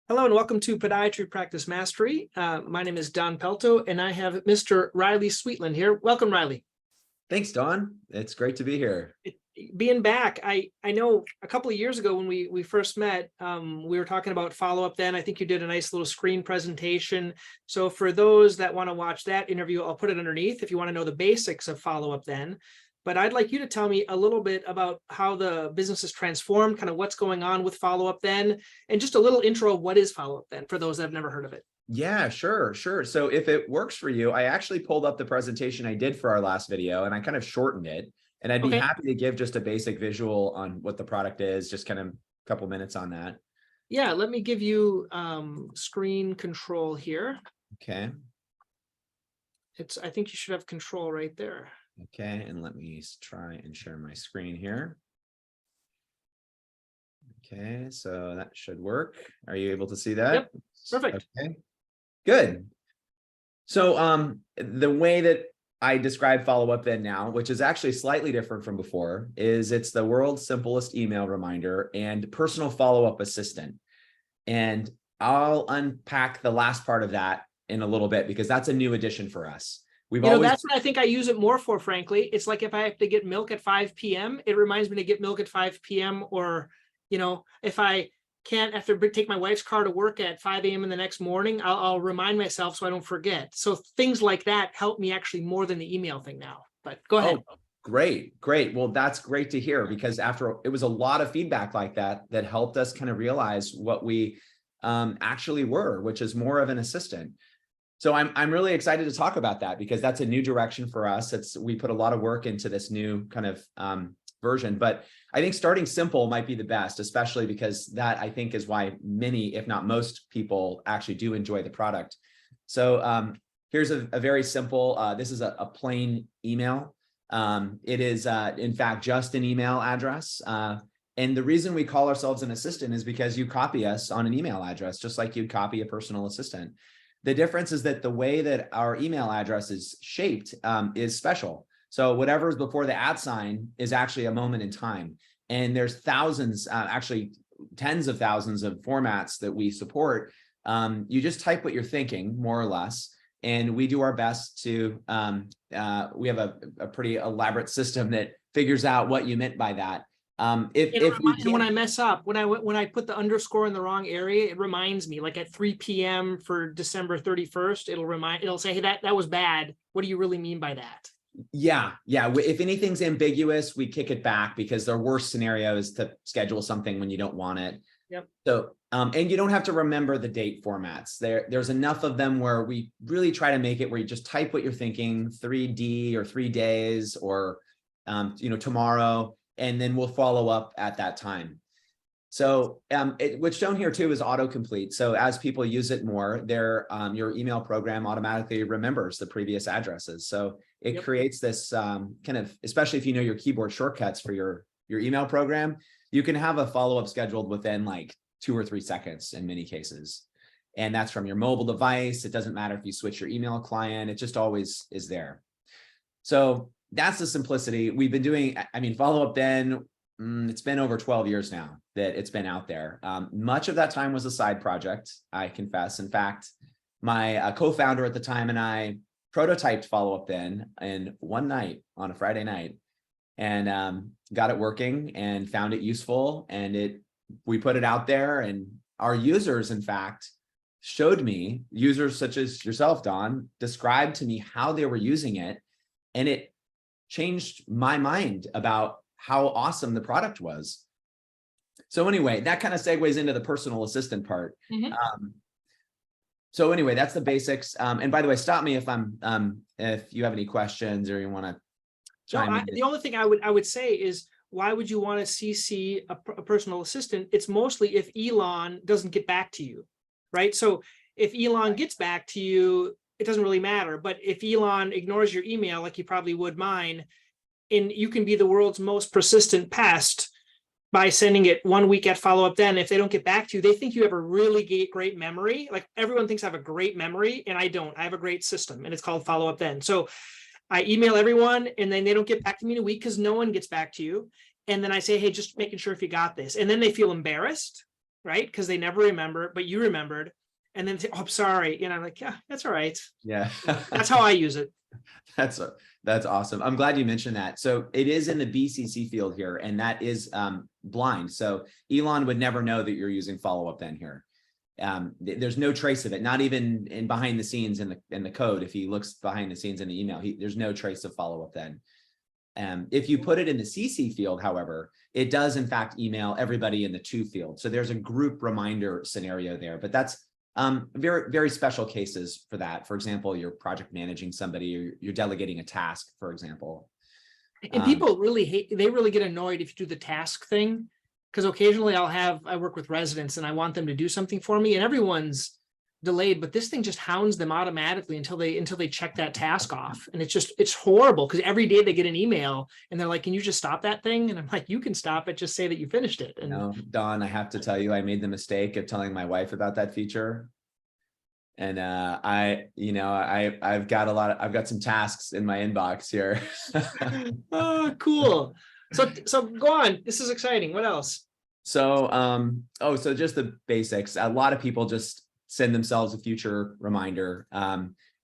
Hello and welcome to Podiatry Practice Mastery. My name is Don Pelto and I have Mr. Reilly Sweetland here. Welcome, Reilly. Thanks, Don. It's great to be here. Being back, I know a couple of years ago when we first met, we were talking about FollowUpThen. I think you did a nice little screen presentation. So for those that want to watch that interview, I'll put it underneath if you want to know the basics of FollowUpThen. But I'd like you to tell me a little bit about how the business has transformed, kind of what's going on with FollowUpThen, and just a little intro of what is FollowUpThen for those that have never heard of it. Yeah, sure. So if it works for you, I actually pulled up the presentation I did for our last video and I kind of shortened it. And I'd be happy to give just a basic visual on what the product is, just kind of a couple minutes on that. Yeah, let me give you screen control here. Okay. I think you should have control right there. Okay, and let me try and share my screen here. Okay, so that should work. Are you able to see that? Yep, perfect. Okay, good. So the way that I describe FollowUpThen now, which is actually slightly different from before, is it's the world's simplest email reminder and personal follow-up assistant. And I'll unpack the last part of that in a little bit because that's a new addition for us. That's what I think I use it more for, frankly. It's like if I have to get milk at 5 p.m., it reminds me to get milk at 5 p.m. Or, if I can't have to take my wife's car to work at 5 a.m. in the next morning, I'll remind myself so I don't forget. So things like that help me actually more than the email thing now. But go ahead. Oh, great. Well, that's great to hear because it was a lot of feedback like that helped us kind of realize what we actually were, which is more of an assistant. So I'm really excited to talk about that because that's a new direction for us. We put a lot of work into this new kind of version, but I think starting simple might be the best, especially because that I think is why many, if not most people actually do enjoy the product. So here's a very simple, this is a plain email. It is in fact just an email address. And the reason we call ourselves an assistant is because you copy us on an email address, just like you'd copy a personal assistant. The difference is that the way that our email address is shaped is special. So whatever's before the @ sign is actually a moment in time. And there's thousands, actually tens of thousands of formats that we support. You just type what you're thinking, more or less. And we do our best to, we have a pretty elaborate system that figures out what you meant by that. And when I mess up, when I put the underscore in the wrong area, it reminds me, like at 3 p.m. for December 31st, it'll say, hey, that was bad. What do you really mean by that? Yeah. If anything's ambiguous, we kick it back because the worst scenario is to schedule something when you don't want it. Yep. So, and you don't have to remember the date formats. There's enough of them where we really try to make it where you just type what you're thinking, 3D or 3 days or, tomorrow. And then we'll follow up at that time. So what's shown here too is autocomplete. So as people use it more, your email program automatically remembers the previous addresses. So it creates this kind of, especially if you know your keyboard shortcuts for your email program, you can have a follow-up scheduled within like 2 or 3 seconds in many cases. And that's from your mobile device. It doesn't matter if you switch your email client, it just always is there. So that's the simplicity. We've been doing, FollowUpThen, it's been over 12 years now that it's been out there. Much of that time was a side project, I confess. In fact, my co-founder at the time and I prototyped FollowUpThen in one night on a Friday night and got it working and found it useful. And we put it out there and our users, in fact, showed me, users such as yourself, Don, described to me how they were using it. And it changed my mind about how awesome the product was. So anyway, that kind of segues into the personal assistant part. So anyway, that's the basics. And by the way, stop me if you have any questions or you want to chime in. The only thing I would say is, why would you want to CC a personal assistant? It's mostly if Elon doesn't get back to you, right? So if Elon gets back to you, it doesn't really matter. But if Elon ignores your email, like he probably would mine, and you can be the world's most persistent pest by sending it 1 week at FollowUpThen. If they don't get back to you, they think you have a really great memory. Like everyone thinks I have a great memory, and I don't. I have a great system, and it's called FollowUpThen. So I email everyone, and then they don't get back to me in a week because no one gets back to you. And then I say, hey, just making sure if you got this. And then they feel embarrassed. right? Because they never remember, but you remembered, and then say, oh, I'm sorry. And I'm like, yeah, that's all right. Yeah. That's how I use it. That's awesome. I'm glad you mentioned that. So it is in the BCC field here, and that is blind. So Elon would never know that you're using FollowUpThen here. There's no trace of it, not even in behind the scenes in the code. If he looks behind the scenes in the email, there's no trace of FollowUpThen. If you put it in the CC field, however, it does in fact email everybody in the to field. So there's a group reminder scenario there, but that's very, very special cases for that. For example, you're project managing somebody, or you're delegating a task, for example. And people really they really get annoyed if you do the task thing, because occasionally I work with residents and I want them to do something for me, and everyone's delayed, but this thing just hounds them automatically until they check that task off. And it's horrible, because every day they get an email and they're like, can you just stop that thing? And I'm like, you can stop it, just say that you finished it. And no, Don, I have to tell you, I made the mistake of telling my wife about that feature. And I've got some tasks in my inbox here. oh, cool. So go on. This is exciting. What else? So, so just the basics. A lot of people just send themselves a future reminder.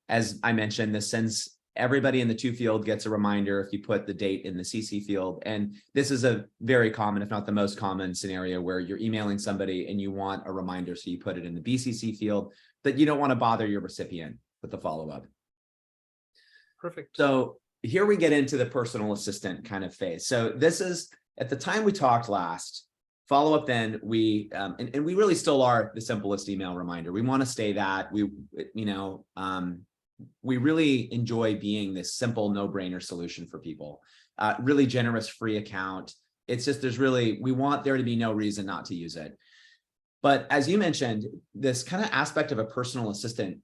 As I mentioned, this sends everybody in the to field gets a reminder if you put the date in the CC field. And this is a very common, if not the most common scenario, where you're emailing somebody and you want a reminder. So you put it in the BCC field, but you don't want to bother your recipient with the follow-up. Perfect. So here we get into the personal assistant kind of phase. So this is, at the time we talked last, FollowUpThen, and we really still are the simplest email reminder. We want to stay that. We really enjoy being this simple, no-brainer solution for people. Really generous, free account. It's just, we want there to be no reason not to use it. But as you mentioned, this kind of aspect of a personal assistant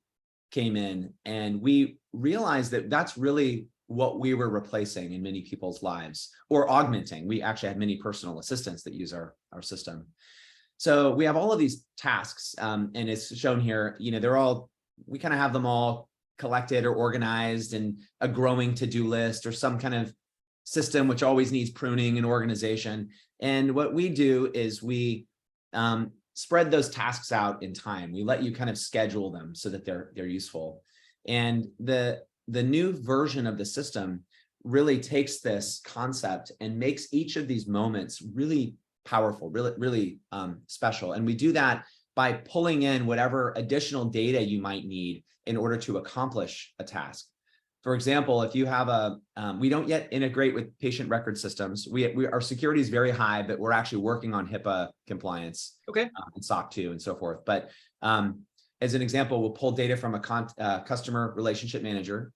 came in, and we realized that that's really what we were replacing in many people's lives, or augmenting. We actually had many personal assistants that use our system. So we have all of these tasks, and it's shown here, we kind of have them all collected or organized in a growing to-do list or some kind of system, which always needs pruning and organization. And what we do is we spread those tasks out in time. We let you kind of schedule them so that they're useful. And the new version of the system really takes this concept and makes each of these moments really powerful, really special. And we do that by pulling in whatever additional data you might need in order to accomplish a task. For example, if you have we don't yet integrate with patient record systems. Our security is very high, but we're actually working on HIPAA compliance, okay, and SOC 2 and so forth. But as an example, we'll pull data from a customer relationship manager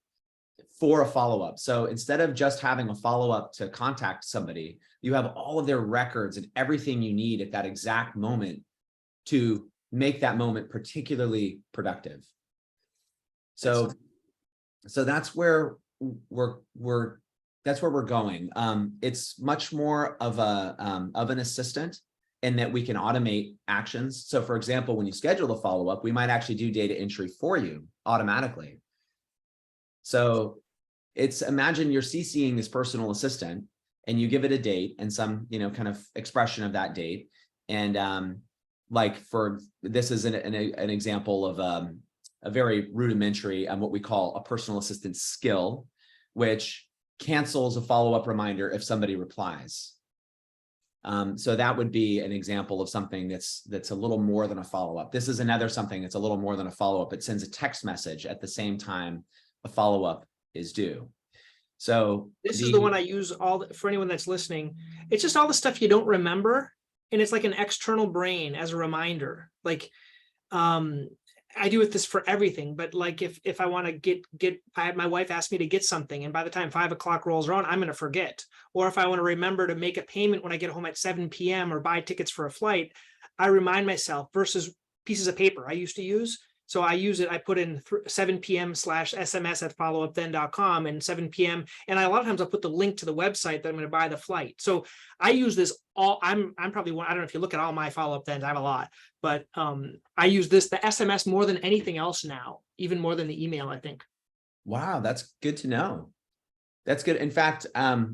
for a follow-up. So instead of just having a follow-up to contact somebody, you have all of their records and everything you need at that exact moment to make that moment particularly productive. So that's where we're going. It's much more of an assistant, in that we can automate actions. So for example, when you schedule the follow-up, we might actually do data entry for you automatically. So imagine you're CCing this personal assistant and you give it a date and some, kind of expression of that date. And this is an example of a very rudimentary what we call a personal assistant skill, which cancels a follow-up reminder if somebody replies. So that would be an example of something that's a little more than a follow-up. This is another something that's a little more than a follow-up. It sends a text message at the same time a follow-up is due. So this is the one I use for anyone that's listening. It's just all the stuff you don't remember, and it's like an external brain as a reminder. Like, I do with this for everything, but like if I want to my wife asked me to get something, and by the time 5 o'clock rolls around, I'm going to forget. Or if I want to remember to make a payment when I get home at 7 p.m. or buy tickets for a flight, I remind myself, versus pieces of paper I used to use. So I use it, I put in 7 p.m. /SMS at followupthen.com and 7 p.m. And a lot of times I'll put the link to the website that I'm going to buy the flight. So I use this I'm probably one, I don't know if you look at all my FollowUpThens, I have a lot, but I use the SMS more than anything else now, even more than the email, I think. Wow, that's good to know. That's good. In fact, I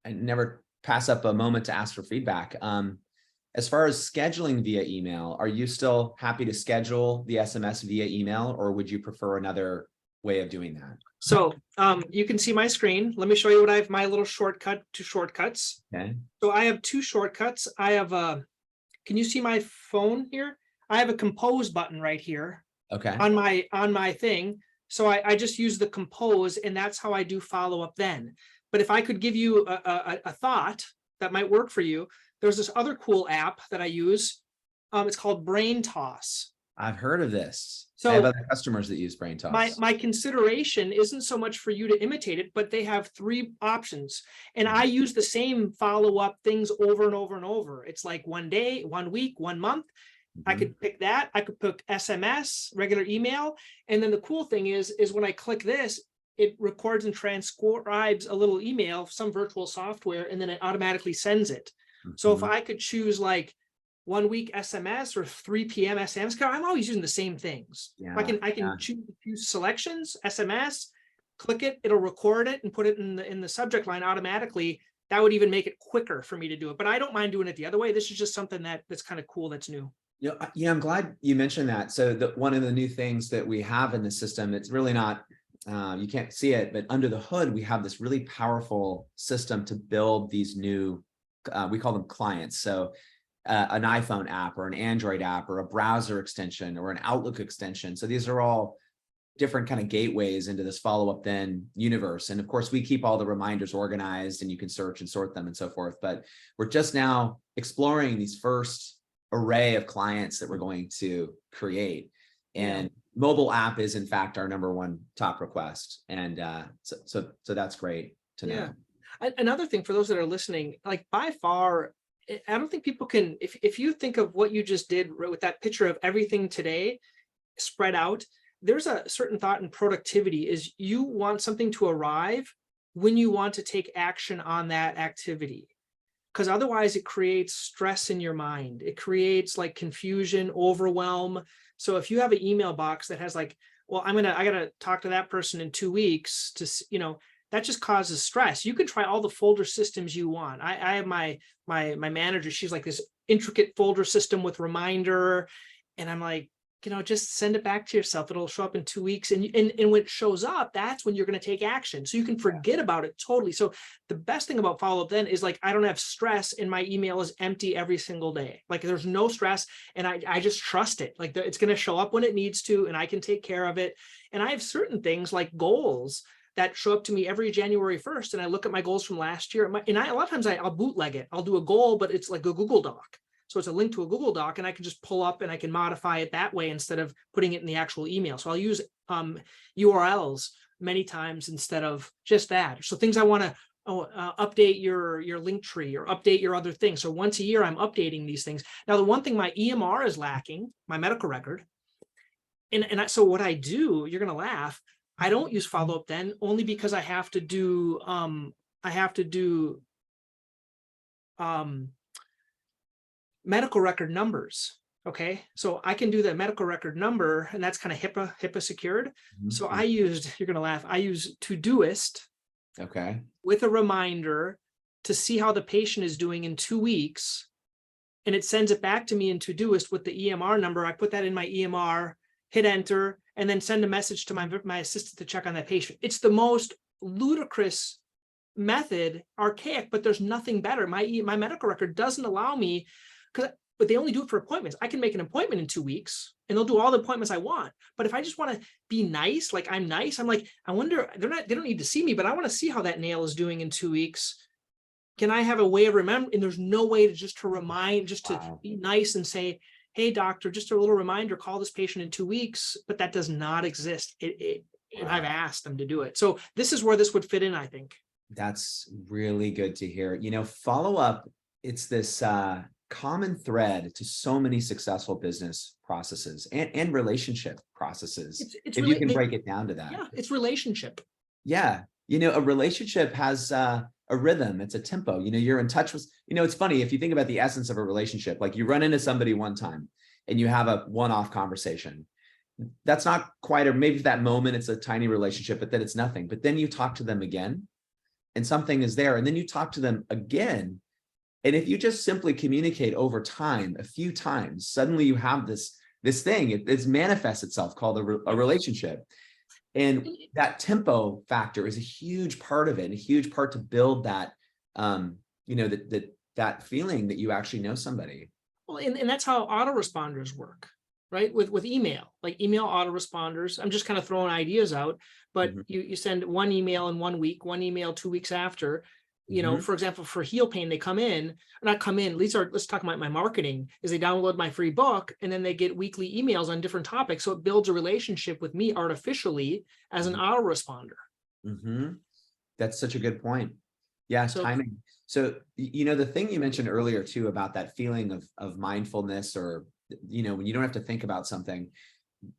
never pass up a moment to ask for feedback. As far as scheduling via email, are you still happy to schedule the SMS via email, or would you prefer another way of doing that? So you can see my screen. Let me show you what I have, my little shortcut to shortcuts. Okay. So I have two shortcuts. I have can you see my phone here? I have a compose button right here Okay. on my thing. So I just use the compose, and that's how I do follow up then. But if I could give you a thought that might work for you, there's this other cool app that I use. It's called Brain Toss. I've heard of this. So I have other customers that use Brain Toss. my consideration isn't so much for you to imitate it, but they have 3 options. And I use the same follow-up things over and over and over. It's like 1 day, 1 week, 1 month. I could pick that. I could pick SMS, regular email. And then the cool thing is when I click this, it records and transcribes a little email, some virtual software, and then it automatically sends it. So if I could choose like 1 week SMS or 3 p.m. SMS, I'm always using the same things. Yeah, I can choose a few selections, SMS, click it, it'll record it and put it in the subject line automatically. That would even make it quicker for me to do it. But I don't mind doing it the other way. This is just something that's kind of cool, that's new. Yeah, I'm glad you mentioned that. So one of the new things that we have in the system, it's really not, you can't see it, but under the hood, we have this really powerful system to build these new, we call them clients. So an iPhone app or an Android app or a browser extension or an Outlook extension. So these are all different kind of gateways into this FollowUpThen universe. And of course, we keep all the reminders organized and you can search and sort them and so forth. But we're just now exploring these first array of clients that we're going to create. And mobile app is in fact our #1 top request. And so that's great to know. Another thing for those that are listening, like by far, I don't think people can, if you think of what you just did with that picture of everything today spread out, there's a certain thought in productivity is you want something to arrive when you want to take action on that activity. Because otherwise it creates stress in your mind. It creates like confusion, overwhelm. So if you have an email box that has like, well, I gotta talk to that person in 2 weeks to, that just causes stress. You can try all the folder systems you want. I have my manager, she's like this intricate folder system with reminder. And I'm like, just send it back to yourself. It'll show up in 2 weeks. And when it shows up, that's when you're going to take action. So you can forget about it totally. So the best thing about FollowUpThen is like, I don't have stress and my email is empty every single day. Like there's no stress and I just trust it. Like it's going to show up when it needs to, and I can take care of it. And I have certain things like goals that show up to me every January 1st. And I look at my goals from last year. And a lot of times I'll bootleg it. I'll do a goal, but it's like a Google Doc. So it's a link to a Google Doc and I can just pull up and I can modify it that way instead of putting it in the actual email. So I'll use URLs many times instead of just that. So things I want to update your link tree or update your other things. So once a year, I'm updating these things. Now, the one thing my EMR is lacking, my medical record. So what I do, you're going to laugh. I don't use FollowUpThen only because I have to do medical record numbers. Okay, so I can do the medical record number, and that's kind of HIPAA secured. So I used, you're gonna laugh, I use Todoist, okay, with a reminder to see how the patient is doing in 2 weeks, and it sends it back to me in Todoist with the EMR number. I put that in my EMR, hit enter, and then send a message to my assistant to check on that patient. It's the most ludicrous method, archaic, but there's nothing better. My medical record doesn't allow me, but they only do it for appointments. I can make an appointment in 2 weeks and they'll do all the appointments I want. But if I just want to be nice, like I'm nice, I'm like, I wonder, they don't need to see me, but I want to see how that nail is doing in 2 weeks. Can I have a way of remembering? And there's no way to remind, just to be nice and say, hey, doctor, just a little reminder, call this patient in 2 weeks, but that does not exist. And I've asked them to do it. So this is where this would fit in, I think. That's really good to hear. Follow up, it's this common thread to so many successful business processes and relationship processes. If you can break it down to that. Yeah, it's relationship. Yeah. A relationship has a rhythm. It's a tempo. You're in touch with, it's funny if you think about the essence of a relationship, like you run into somebody one time and you have a one-off conversation. That's not quite, or maybe for that moment, it's a tiny relationship, but then it's nothing. But then you talk to them again and something is there. And then you talk to them again And if you just simply communicate over time, a few times, suddenly you have this thing, it manifests itself called a relationship. And that tempo factor is a huge part of it, and a huge part to build that, that feeling that you actually know somebody. Well, and that's how autoresponders work, right? With email, like email autoresponders. I'm just kind of throwing ideas out, but you send one email in 1 week, one email 2 weeks after. For example, for heel pain, they come in, not come in, let's talk about my marketing, is they download my free book and then they get weekly emails on different topics. So it builds a relationship with me artificially as an autoresponder. That's such a good point. Yeah, so, timing. So, the thing you mentioned earlier too, about that feeling of mindfulness, or, when you don't have to think about something,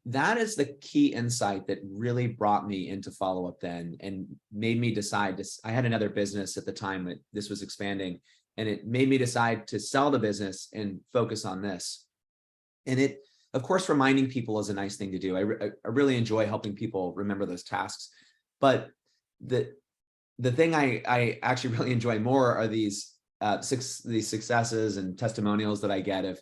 that is the key insight that really brought me into FollowUpThen and made me decide I had another business at the time that this was expanding, and it made me decide to sell the business and focus on this. And it, of course, reminding people is a nice thing to do. I really enjoy helping people remember those tasks. But the thing I actually really enjoy more are these successes and testimonials that I get of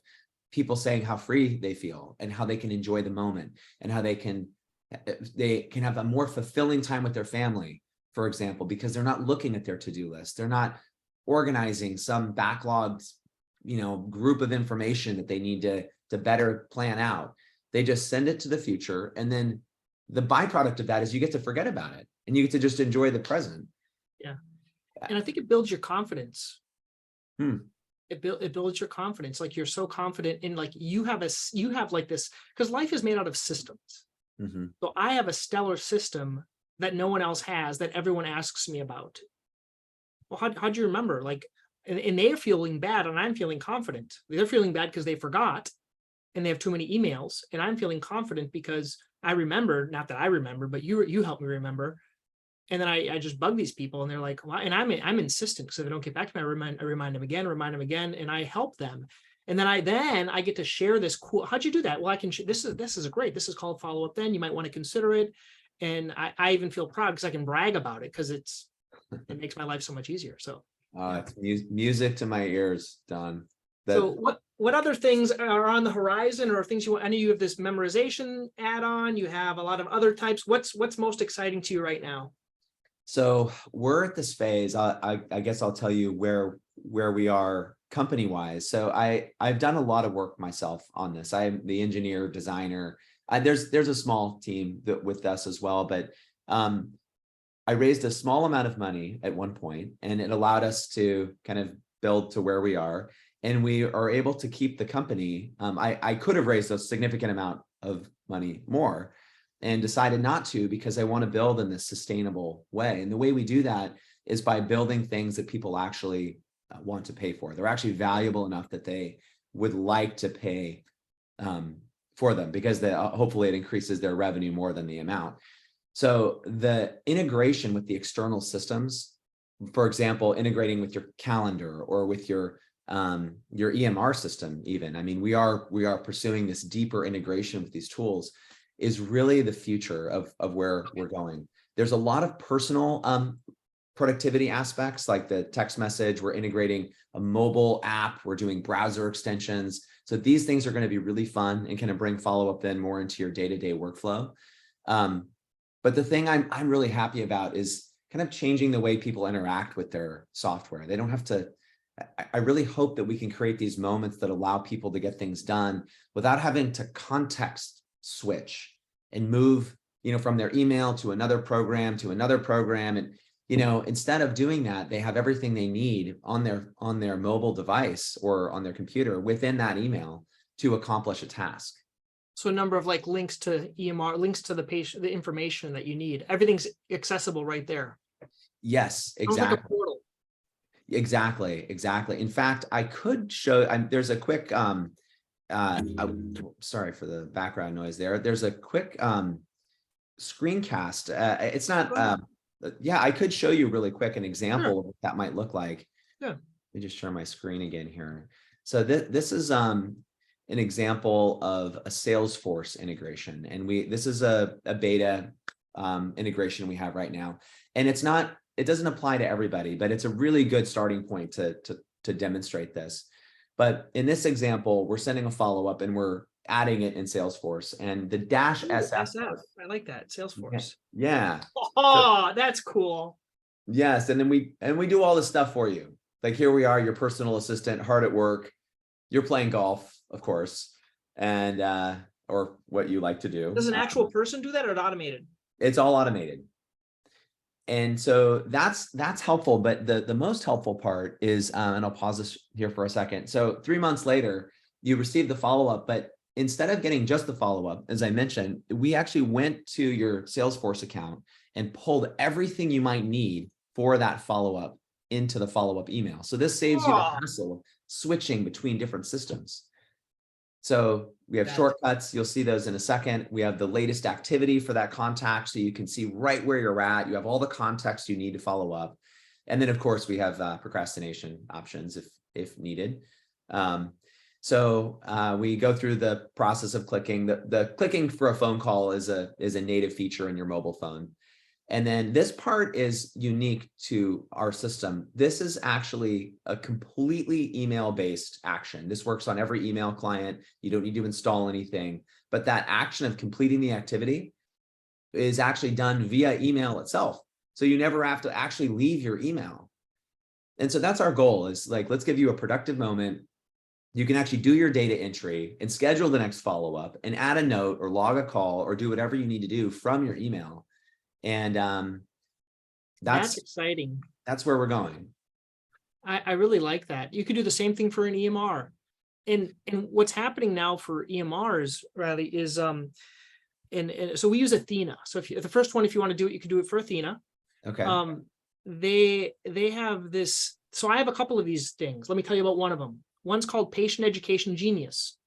people saying how free they feel and how they can enjoy the moment, and how they can have a more fulfilling time with their family, for example, because they're not looking at their to-do list. They're not organizing some backlogged, group of information that they need to better plan out. They just send it to the future. And then the byproduct of that is you get to forget about it and you get to just enjoy the present. Yeah. And I think it builds your confidence. It builds your confidence. Like, you're so confident in, like, you have like this, because life is made out of systems. So I have a stellar system that no one else has, that everyone asks me about. Well, how'd you remember? Like, and they're feeling bad and I'm feeling confident. They're feeling bad because they forgot and they have too many emails, and I'm feeling confident because I remember, not that I remember, but you helped me remember. And then I just bug these people, and they're like, "Why?" And I'm insistent, because if they don't get back to me, I remind them again, and I help them. And then I get to share this cool. How'd you do that? Well, I can. This is great. This is called FollowUpThen. You might want to consider it. And I even feel proud because I can brag about it, because it makes my life so much easier. So it's music to my ears, Don. So what other things are on the horizon, or things you want? I know you have this memorization add-on. You have a lot of other types. What's most exciting to you right now? So we're at this phase. I guess I'll tell you where we are company wise. So I've done a lot of work myself on this. I'm the engineer, designer. There's a small team with us as well, but I raised a small amount of money at one point, and it allowed us to kind of build to where we are, and we are able to keep the company. I could have raised a significant amount of money more, and decided not to, because I want to build in this sustainable way. And the way we do that is by building things that people actually want to pay for. They're actually valuable enough that they would like to pay for them, because hopefully it increases their revenue more than the amount. So the integration with the external systems, for example, integrating with your calendar or with your EMR system, even. I mean, we are pursuing this deeper integration with these tools, is really the future of where we're going. There's a lot of personal productivity aspects, like the text message. We're integrating a mobile app. We're doing browser extensions. So these things are going to be really fun and kind of bring FollowUpThen more into your day-to-day workflow. But the thing I'm really happy about is kind of changing the way people interact with their software. They don't have to. I really hope that we can create these moments that allow people to get things done without having to context switch and move, from their email to another program And, instead of doing that, they have everything they need on their mobile device or on their computer within that email to accomplish a task. So a number of like links to EMR, links to the patient, the information that you need. Everything's accessible right there. Yes, exactly. Sounds like a portal. Exactly. In fact, I could show. There's a quick. Sorry for the background noise there. There's a quick screencast. It's not. Yeah, I could show you really quick an example of what that might look like. Yeah. Let me just share my screen again here. So this is an example of a Salesforce integration, and this is a beta integration we have right now, and it doesn't apply to everybody, but it's a really good starting point to to demonstrate this. But in this example, we're sending a follow-up and we're adding it in Salesforce, and the dash Ooh, SF. I like that. Salesforce. Yeah. Oh, that's cool. Yes. And then we do all this stuff for you. Like, here we are, your personal assistant, hard at work. You're playing golf, of course, and or what you like to do. Does an actual person do that, or automated? It's all automated. And so that's helpful. But the most helpful part is, and I'll pause this here for a second. So 3 months later, you receive the follow-up, but instead of getting just the follow-up, as I mentioned, we actually went to your Salesforce account and pulled everything you might need for that follow-up into the follow-up email. So this saves you the hassle of switching between different systems. So we have shortcuts. You'll see those in a second. We have the latest activity for that contact, so you can see right where you're at. You have all the context you need to follow up. And then, of course, we have procrastination options if needed. So we go through the process of clicking. The clicking for a phone call is a native feature in your mobile phone. And then this part is unique to our system. This is actually a completely email-based action. This works on every email client. You don't need to install anything, but that action of completing the activity is actually done via email itself. So you never have to actually leave your email. And so that's our goal, is like, let's give you a productive moment. You can actually do your data entry and schedule the next follow-up and add a note or log a call or do whatever you need to do from your email. And that's exciting. That's where we're going. I really like that. You could do the same thing for an EMR. And what's happening now for EMRs, Reilly, is and so we use Athena. So if the first one, if you want to do it, you can do it for Athena. Okay. They have this. So I have a couple of these things. Let me tell you about one of them. One's called Patient Education Genius.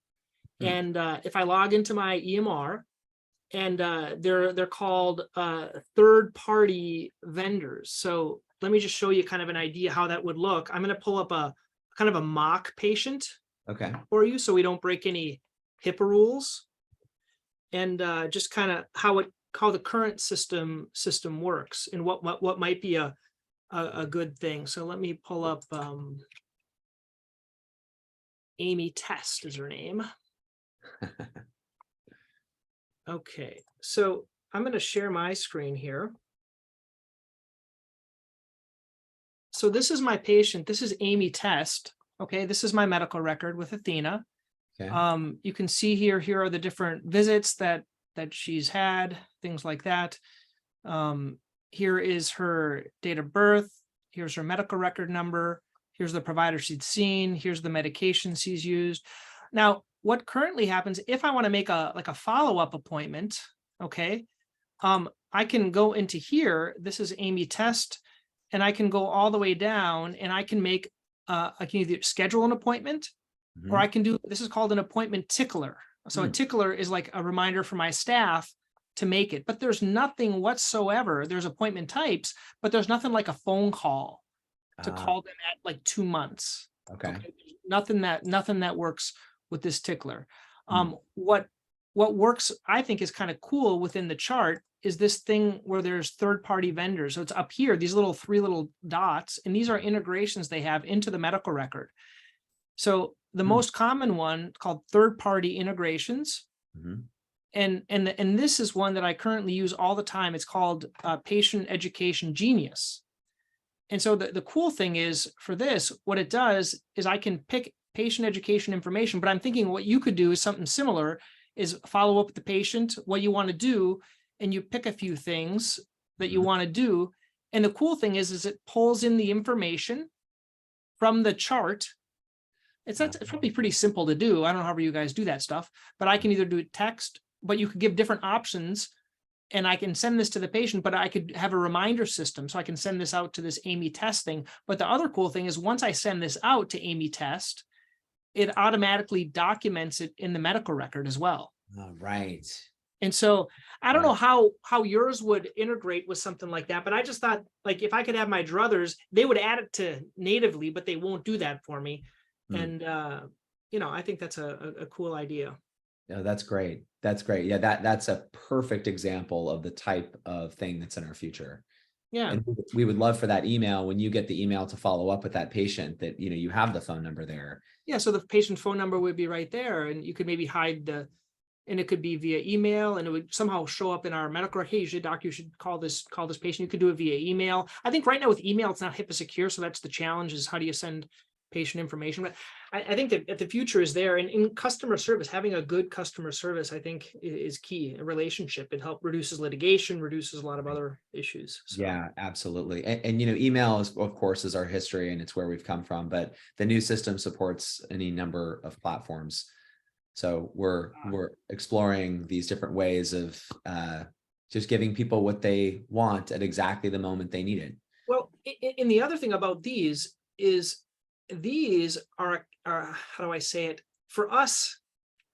And if I log into my EMR, and they're called third-party vendors. So let me just show you kind of an idea how that would look. I'm going to pull up a kind of a mock patient for you, so we don't break any HIPAA rules, and just kind of how the current system works and what might be a good thing. So let me pull up Amy Test is her name. Okay, so I'm going to share my screen here. So this is my patient. This is Amy Test. Okay, this is my medical record with Athena. Okay. You can see here are the different visits that she's had, things like that. Here is her date of birth. Here's her medical record number. Here's the provider she's seen. Here's the medications she's used. Now, what currently happens, if I want to make a follow-up appointment, okay, I can go into here. This is Amy Test, and I can go all the way down, and I can make I can either schedule an appointment, or I can do, this is called an appointment tickler. So a tickler is like a reminder for my staff to make it, but there's nothing whatsoever. There's appointment types, but there's nothing like a phone call to call them at like 2 months. Okay. Nothing that works with this tickler. What works, I think, is kind of cool within the chart is this thing where there's third-party vendors. So it's up here, these three little dots, and these are integrations they have into the medical record. So the most common one called third-party integrations. And this is one that I currently use all the time. It's called Patient Education Genius. And so the cool thing is, for this, what it does is I can pick patient education information, but I'm thinking what you could do is something similar, is follow up with the patient, what you want to do, and you pick a few things that you want to do. And the cool thing is it pulls in the information from the chart. It's probably pretty simple to do. I don't know how you guys do that stuff, but I can either do text, but you could give different options, and I can send this to the patient, but I could have a reminder system. So I can send this out to this Amy Test thing. But the other cool thing is once I send this out to Amy Test, it automatically documents it in the medical record as well. Right. And so I don't know how yours would integrate with something like that, but I just thought, like, if I could have my druthers, they would add it to natively, but they won't do that for me. And, I think that's a cool idea. Yeah, that's great. That's great. Yeah, that's a perfect example of the type of thing that's in our future. Yeah. And we would love for that email, when you get the email to follow up with that patient, that, you have the phone number there. Yeah. So the patient phone number would be right there, and you could maybe hide and it could be via email, and it would somehow show up in our medical record. Hey, doctor, you should call this patient. You could do it via email. I think right now with email, it's not HIPAA secure. So that's the challenge, is how do you send patient information? But I think that the future is there, and in customer service, having a good customer service, I think is key. A relationship, it helps reduces litigation, reduces a lot of other issues. So. Yeah, absolutely. And email is, of course, is our history and it's where we've come from, but the new system supports any number of platforms. So we're exploring these different ways of just giving people what they want at exactly the moment they need it. Well, and the other thing about these is these are how do I say it? For us,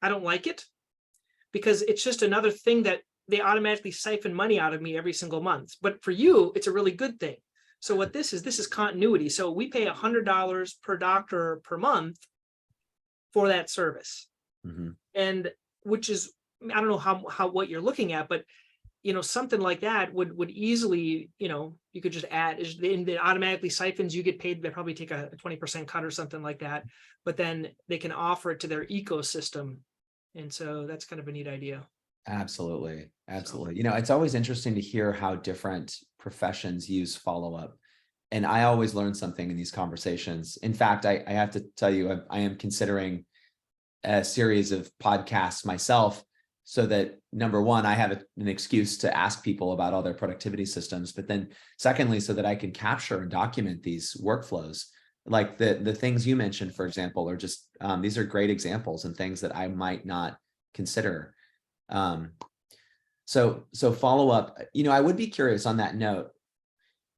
I don't like it, because it's just another thing that they automatically siphon money out of me every single month. But for you, it's a really good thing. So what this is continuity. So we pay $100 per doctor per month for that service. Mm-hmm. And which is, I don't know how what you're looking at, but something like that would easily, you could just add, and it automatically siphons, you get paid, they probably take a 20% cut or something like that, but then they can offer it to their ecosystem. And so that's kind of a neat idea. Absolutely. Absolutely. It's always interesting to hear how different professions use follow-up. And I always learn something in these conversations. In fact, I have to tell you, I am considering a series of podcasts myself, so that, number one, I have an excuse to ask people about all their productivity systems, but then secondly, so that I can capture and document these workflows. Like the things you mentioned, for example, are just, these are great examples and things that I might not consider. So follow up, I would be curious on that note,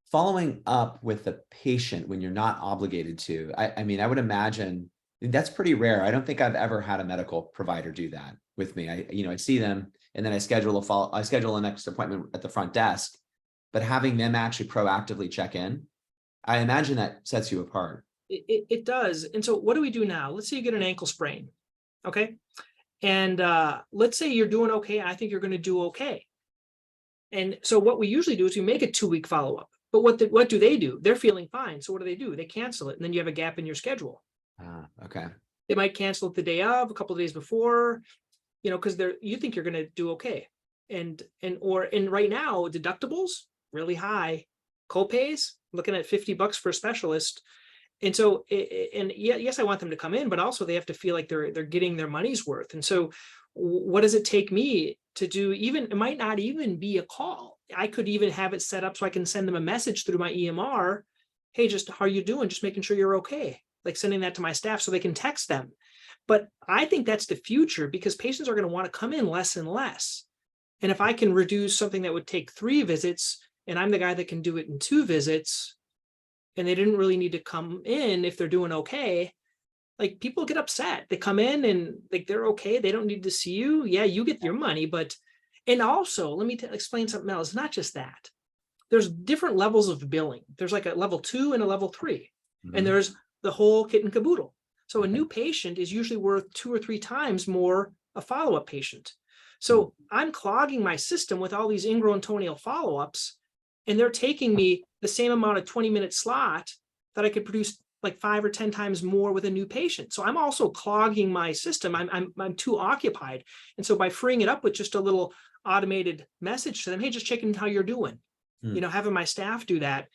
following up with the patient when you're not obligated to, I mean, I would imagine that's pretty rare. I don't think I've ever had a medical provider do that with me. I see them and then I schedule a next appointment at the front desk, but having them actually proactively check in, I imagine that sets you apart. It does. And so what do we do now? Let's say you get an ankle sprain. Okay. And let's say you're doing okay. I think you're going to do okay. And so what we usually do is we make a 2-week follow-up. But what do they do? They're feeling fine. So what do? They cancel it. And then you have a gap in your schedule. Okay. They might cancel it the day of, a couple of days before, because you think you're going to do okay. And right now, deductibles really high, copays looking at $50 for a specialist. And so, yes, I want them to come in, but also they have to feel like they're getting their money's worth. And so what does it take me to do? It might not even be a call. I could even have it set up so I can send them a message through my EMR. Hey, just how are you doing? Just making sure you're okay. Like sending that to my staff so they can text them. But I think that's the future, because patients are going to want to come in less and less. And if I can reduce something that would take 3 visits, and I'm the guy that can do it in 2 visits, and they didn't really need to come in if they're doing okay, like people get upset. They come in and like they're okay. They don't need to see you. Yeah, you get your money, and also let me explain something else. Not just that. There's different levels of billing. There's like a level 2 and a level 3, and there's the whole kit and caboodle. So a new patient is usually worth 2 or 3 times more a follow-up patient. So I'm clogging my system with all these ingrown toenail follow-ups, and they're taking me the same amount of 20-minute slot that I could produce like 5 or 10 times more with a new patient. So I'm also clogging my system. I'm too occupied. And so by freeing it up with just a little automated message to them, hey, just checking how you're doing, having my staff do that,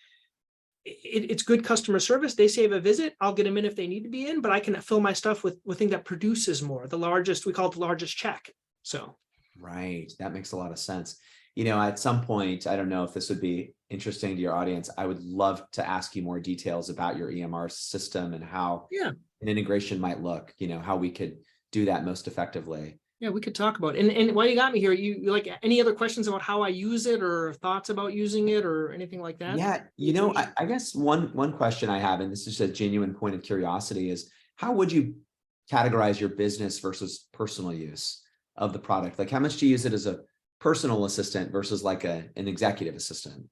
it's good customer service. They save a visit. I'll get them in if they need to be in, but I can fill my stuff with thing that produces more. We call it the largest check. So. Right. That makes a lot of sense. At some point, I don't know if this would be interesting to your audience, I would love to ask you more details about your EMR system and how an integration might look, how we could do that most effectively. Yeah, we could talk about it. And while you got me here, you like any other questions about how I use it or thoughts about using it or anything like that? Yeah, I guess one question I have, and this is a genuine point of curiosity, is how would you categorize your business versus personal use of the product? Like how much do you use it as a personal assistant versus like an executive assistant?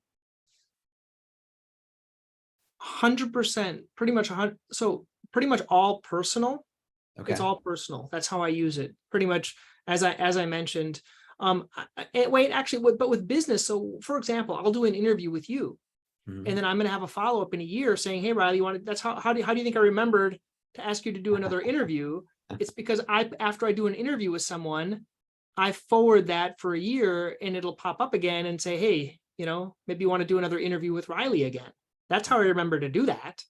100%, pretty much. So pretty much all personal. Okay. It's all personal. That's how I use it. Pretty much, as I mentioned, Wait, actually, but with business. So for example, I'll do an interview with you, Mhm. and then I'm going to have a follow-up in a year saying, hey, Reilly, you want to, that's how do you think I remembered to ask you to do another interview? It's because after I do an interview with someone, I forward that for a year and it'll pop up again and say, hey, maybe you want to do another interview with Reilly again. That's how I remember to do that.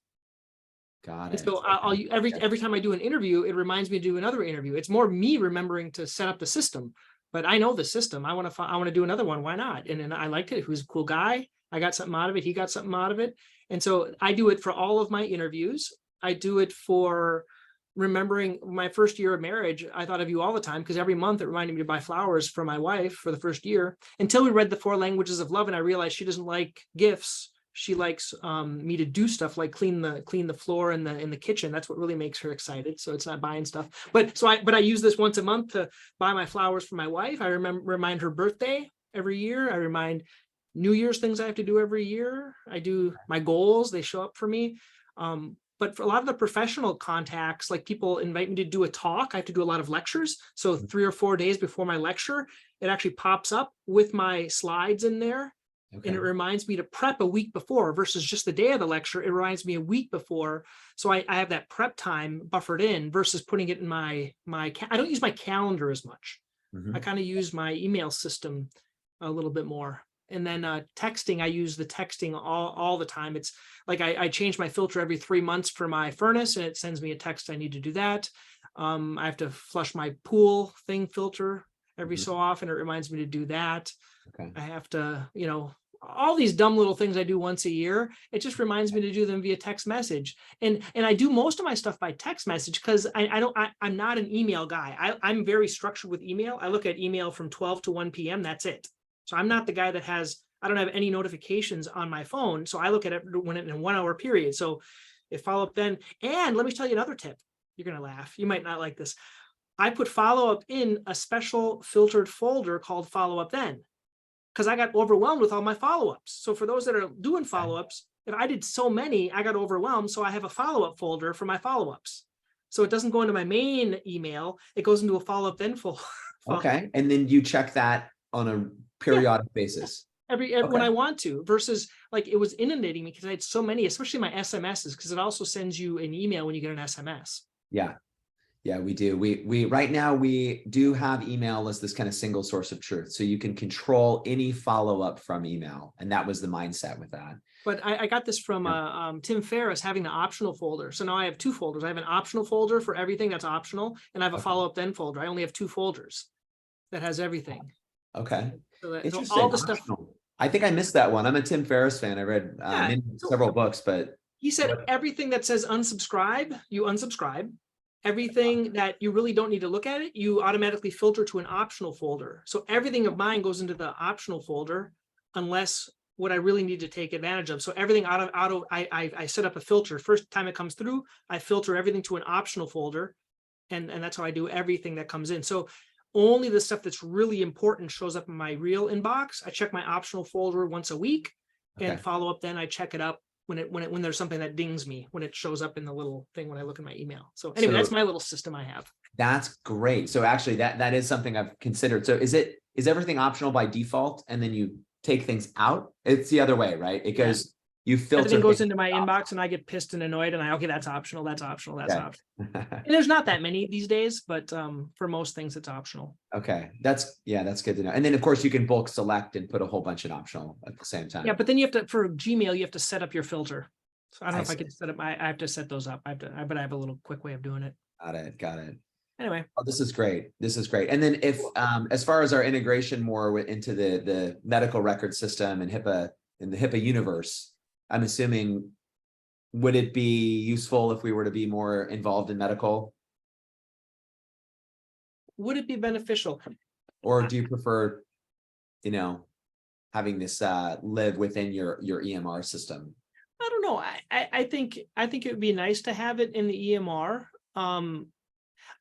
Got And it. so every time I do an interview, it reminds me to do another interview. It's more me remembering to set up the system, but I know the system. I want to do another one. Why not? And then I liked it. Who's a cool guy. I got something out of it. He got something out of it. And so I do it for all of my interviews. I do it for remembering my first year of marriage. I thought of you all the time because every month it reminded me to buy flowers for my wife for the first year, until we read the 4 languages of love. And I realized she doesn't like gifts. She likes me to do stuff like clean the floor in the kitchen. That's what really makes her excited. So it's not buying stuff. But I use this once a month to buy my flowers for my wife. I remind her birthday every year. I remind New Year's things I have to do every year. I do my goals. They show up for me. But for a lot of the professional contacts, like people invite me to do a talk, I have to do a lot of lectures. So 3 or 4 days before my lecture, it actually pops up with my slides in there. Okay. And it reminds me to prep a week before versus just the day of the lecture. It reminds me a week before. So I have that prep time buffered in versus putting it in I don't use my calendar as much. Mhm. I kind of use my email system a little bit more. And then texting, I use the texting all the time. It's like I change my filter every 3 months for my furnace, and it sends me a text. I need to do that. I have to flush my pool thing filter every so often. It reminds me to do that. Okay. I have to, all these dumb little things I do once a year. It just reminds me to do them via text message. And I do most of my stuff by text message because I'm not an email guy. I'm very structured with email. I look at email from 12 to 1 p.m. That's it. So I'm not the guy that I don't have any notifications on my phone. So I look at it when in a 1 hour period. So if FollowUpThen, and let me tell you another tip. You're going to laugh. You might not like this. I put FollowUp in a special filtered folder called FollowUpThen, because I got overwhelmed with all my follow-ups. So for those that are doing follow-ups, if I did so many, I got overwhelmed. So I have a follow-up folder for my follow-ups. So it doesn't go into my main email. It goes into a FollowUpThen folder. Okay. And then you check that on a periodic basis. Every when I want to, versus like it was inundating me because I had so many, especially my SMSs, because it also sends you an email when you get an SMS. Yeah. Yeah, we do. We right now we do have email as this kind of single source of truth. So you can control any follow-up from email. And that was the mindset with that. But I got this from Tim Ferriss, having the optional folder. So now I have 2 folders. I have an optional folder for everything that's optional, and I have a FollowUpThen folder. I only have 2 folders that has everything. Okay. So Interesting. all the stuff. I think I missed that one. I'm a Tim Ferriss fan. I read several books, but he said everything that says unsubscribe, you unsubscribe. Everything that you really don't need to look at it, you automatically filter to an optional folder. So everything of mine goes into the optional folder unless what I really need to take advantage of. So everything I set up a filter. First time it comes through, I filter everything to an optional folder. And that's how I do everything that comes in. So only the stuff that's really important shows up in my real inbox. I check my optional folder once a week, and FollowUpThen I check it up when there's something that dings me, when it shows up in the little thing when I look at my email. So anyway, that's my little system I have. That's great. So actually that is something I've considered. So is everything optional by default and then you take things out? It's the other way, right? It goes, you filter. Everything goes into my inbox and I get pissed and annoyed and okay, that's optional, that's optional, that's optional. And there's not that many these days, but for most things it's optional. Okay. That's good to know. And then of course you can bulk select and put a whole bunch in optional at the same time. Yeah, but then you have to, for Gmail, you have to set up your filter. So I don't know if I can set up, I have to set those up. But I have a little quick way of doing it. Got it. Anyway. Oh, this is great. And then if, as far as our integration more into the medical record system and HIPAA in the HIPAA universe, I'm assuming, would it be useful if we were to be more involved in medical? Would it be beneficial? Or do you prefer, having this live within your EMR system? I don't know. I think it would be nice to have it in the EMR. I'm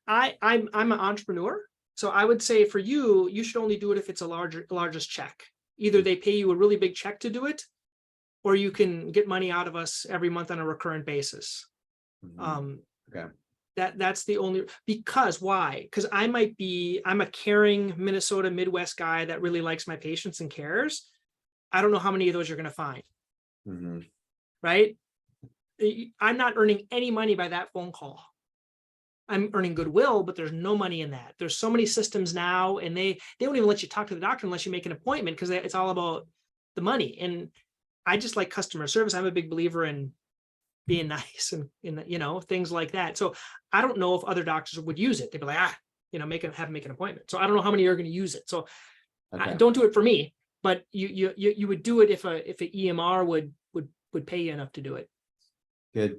an entrepreneur, so I would say for you should only do it if it's a largest check. Either they pay you a really big check to do it, or you can get money out of us every month on a recurrent basis. Okay. That's the only, because why? Because I'm a caring Minnesota Midwest guy that really likes my patients and cares. I don't know how many of those you're going to find. Mhm. Right? I'm not earning any money by that phone call. I'm earning goodwill, but there's no money in that. There's so many systems now, and they don't even let you talk to the doctor unless you make an appointment, because it's all about the money. And I just like customer service. I'm a big believer in being nice and things like that. So I don't know if other doctors would use it. They'd be like, have them make an appointment. So I don't know how many are going to use it. So Okay. don't do it for me, but you would do it if an EMR would pay you enough to do it. Good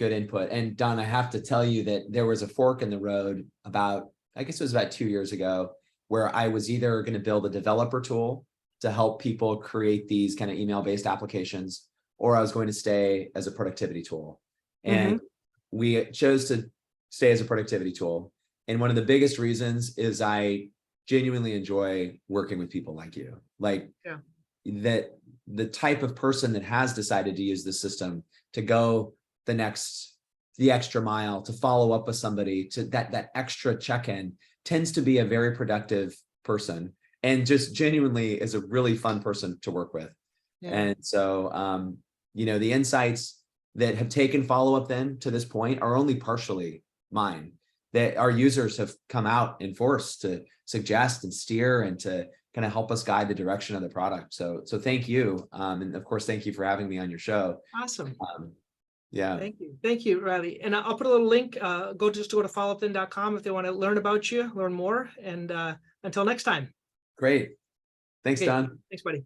input. And Don, I have to tell you that there was a fork in the road about, I guess it was about 2 years ago, where I was either going to build a developer tool to help people create these kind of email-based applications, or I was going to stay as a productivity tool. And we chose to stay as a productivity tool. And one of the biggest reasons is I genuinely enjoy working with people like you. Like that, the type of person that has decided to use the system to go the extra mile, to follow up with somebody, to that extra check-in, tends to be a very productive person, and just genuinely is a really fun person to work with. And so, the insights that have taken FollowUpThen to this point are only partially mine, that our users have come out in force to suggest and steer and to kind of help us guide the direction of the product. So thank you. And of course, thank you for having me on your show. Awesome. Yeah. Thank you, Reilly. And I'll put a little link, go to followupthen.com if they want to learn about you, learn more. And until next time. Great. Thanks, Don. Thanks, buddy.